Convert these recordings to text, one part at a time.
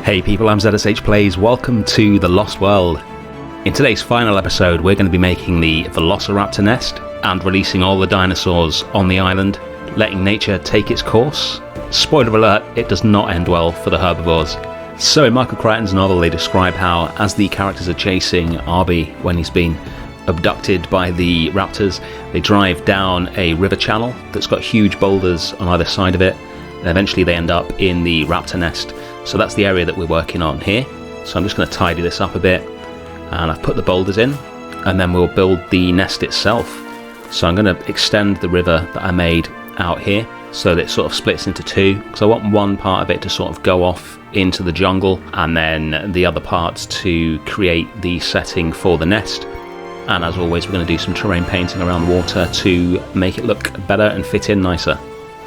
Hey people, I'm ZSH Plays, welcome to The Lost World. In today's final episode we're going to be making the Velociraptor Nest and releasing all the dinosaurs on the island, letting nature take its course. Spoiler alert, it does not end well for the herbivores. So in Michael Crichton's novel they describe how, as the characters are chasing Arby when he's been abducted by the raptors, they drive down a river channel that's got huge boulders on either side of it, and eventually they end up in the raptor nest. So that's the area that we're working on here. So I'm just going to tidy this up a bit, and I've put the boulders in, and then we'll build the nest itself. So I'm going to extend the river that I made out here so that it sort of splits into two, because I want one part of it to sort of go off into the jungle, and then the other parts to create the setting for the nest. And as always, we're going to do some terrain painting around the water to make it look better and fit in nicer.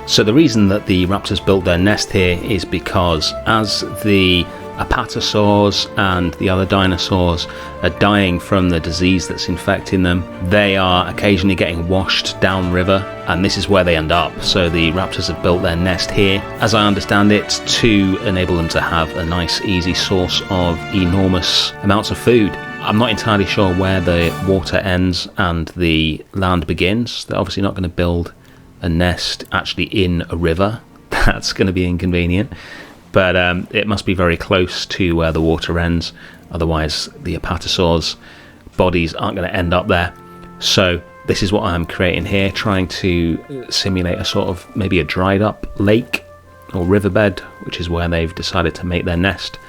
So the reason that the raptors built their nest here is because as the Apatosaurs and the other dinosaurs are dying from the disease that's infecting them, they are occasionally getting washed downriver, and this is where they end up. So the raptors have built their nest here, as I understand it, to enable them to have a nice easy source of enormous amounts of food. I'm not entirely sure where the water ends and the land begins. They're obviously not going to build a nest actually in a river. That's going to be inconvenient, but it must be very close to where the water ends, otherwise the Apatosaurs' bodies aren't going to end up there. So this is what I'm creating here, trying to simulate a sort of maybe a dried up lake or riverbed, which is where they've decided to make their nest.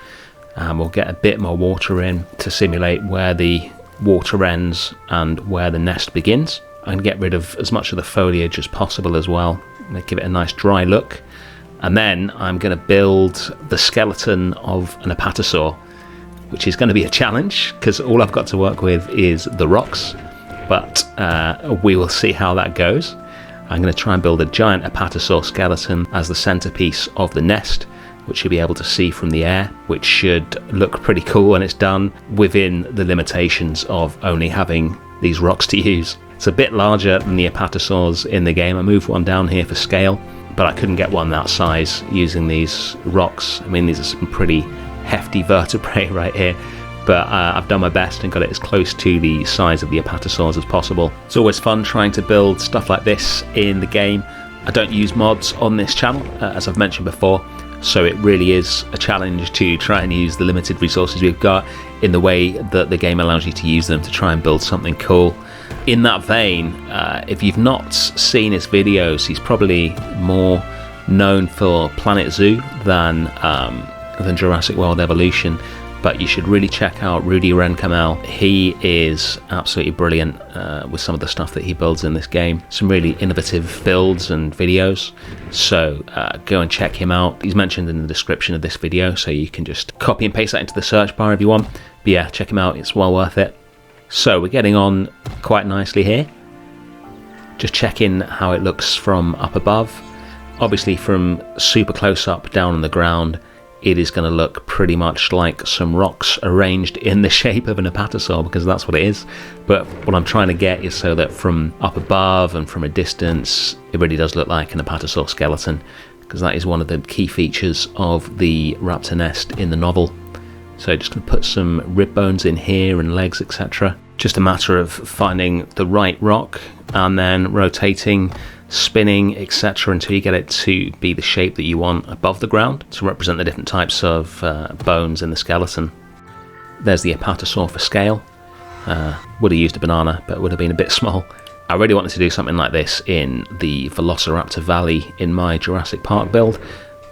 We'll get a bit more water in to simulate where the water ends and where the nest begins, and get rid of as much of the foliage as possible as well, give it a nice dry look. And then I'm going to build the skeleton of an Apatosaur, which is going to be a challenge because all I've got to work with is the rocks, but we will see how that goes. I'm going to try and build a giant Apatosaur skeleton as the centerpiece of the nest, which you'll be able to see from the air, which should look pretty cool when it's done within the limitations of only having these rocks to use. It's a bit larger than the Apatosaurs in the game. I moved one down here for scale, but I couldn't get one that size using these rocks. I mean, these are some pretty hefty vertebrae right here, but I've done my best and got it as close to the size of the Apatosaurs as possible. It's always fun trying to build stuff like this in the game. I don't use mods on this channel, as I've mentioned before, so it really is a challenge to try and use the limited resources we've got in the way that the game allows you to use them to try and build something cool. In that vein, if you've not seen his videos, he's probably more known for Planet Zoo than Jurassic World Evolution, but you should really check out Rudy Renkamel. He is absolutely brilliant with some of the stuff that he builds in this game. Some really innovative builds and videos, so go and check him out. He's mentioned in the description of this video, so you can just copy and paste that into the search bar if you want. But yeah, check him out, it's well worth it. So we're getting on quite nicely here. Just checking how it looks from up above. Obviously from super close up down on the ground, it is going to look pretty much like some rocks arranged in the shape of an Apatosaur, because that's what it is. But what I'm trying to get is so that from up above and from a distance, it really does look like an Apatosaur skeleton, because that is one of the key features of the raptor nest in the novel. So just going to put some rib bones in here and legs, etc. Just a matter of finding the right rock and then rotating, spinning, etc. until you get it to be the shape that you want above the ground to represent the different types of bones in the skeleton. There's the Apatosaur for scale. Would have used a banana, but would have been a bit small. I really wanted to do something like this in the Velociraptor Valley in my Jurassic Park build,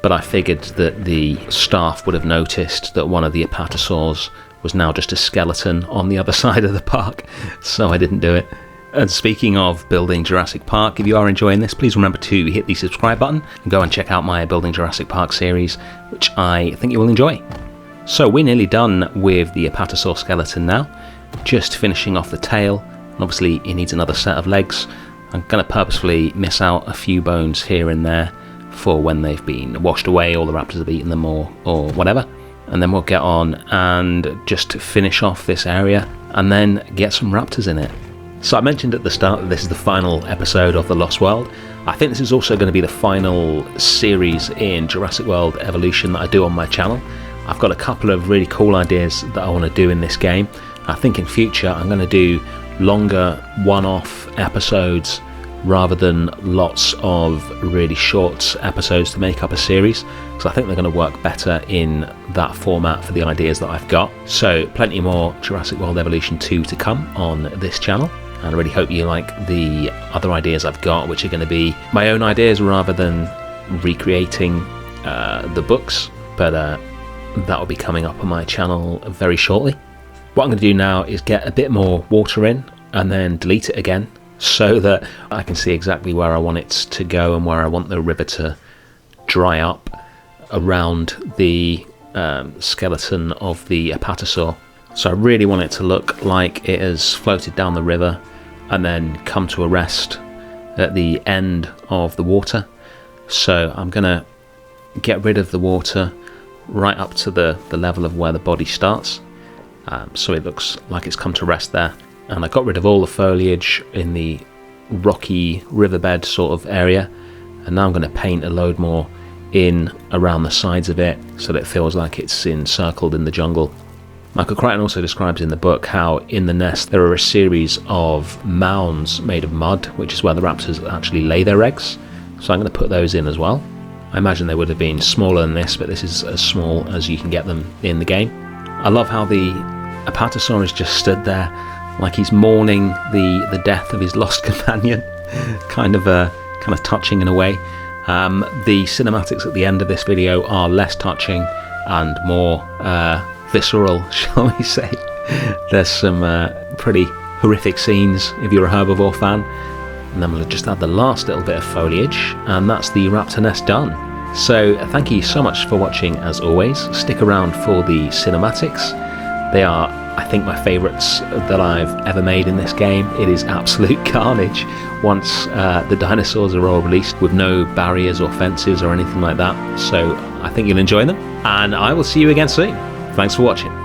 but I figured that the staff would have noticed that one of the Apatosaurs was now just a skeleton on the other side of the park, so I didn't do it. And speaking of building Jurassic Park, if you are enjoying this, please remember to hit the subscribe button and go and check out my Building Jurassic Park series, which I think you will enjoy. So we're nearly done with the Apatosaur skeleton now, just finishing off the tail, and obviously it needs another set of legs. I'm going to purposefully miss out a few bones here and there for when they've been washed away or the raptors have eaten them or whatever. And then we'll get on and just finish off this area and then get some raptors in it. So I mentioned at the start that this is the final episode of The Lost World. I think this is also going to be the final series in Jurassic World Evolution that I do on my channel. I've got a couple of really cool ideas that I want to do in this game. I think in future I'm going to do longer one-off episodes rather than lots of really short episodes to make up a series, because I think they're going to work better in that format for the ideas that I've got. So plenty more Jurassic World Evolution 2 to come on this channel, and I really hope you like the other ideas I've got, which are going to be my own ideas rather than recreating the books, but that will be coming up on my channel very shortly. What I'm going to do now is get a bit more water in and then delete it again, so that I can see exactly where I want it to go and where I want the river to dry up around the skeleton of the Apatosaur. So I really want it to look like it has floated down the river and then come to a rest at the end of the water. So I'm going to get rid of the water right up to the level of where the body starts, so it looks like it's come to rest there. And I got rid of all the foliage in the rocky riverbed sort of area, and now I'm going to paint a load more in around the sides of it so that it feels like it's encircled in the jungle. Michael Crichton also describes in the book how in the nest there are a series of mounds made of mud, which is where the raptors actually lay their eggs, so I'm going to put those in as well. I imagine they would have been smaller than this, but this is as small as you can get them in the game. I love how the Apatosaurus just stood there like he's mourning the death of his lost companion. kind of touching in a way. The cinematics at the end of this video are less touching and more visceral, shall we say. There's some pretty horrific scenes if you're a herbivore fan. And then we'll just add the last little bit of foliage, and that's the Raptor Nest done. So thank you so much for watching as always. Stick around for the cinematics. They are, I think, my favourites that I've ever made in this game. It is absolute carnage once the dinosaurs are all released with no barriers or fences or anything like that. So I think you'll enjoy them, and I will see you again soon. Thanks for watching.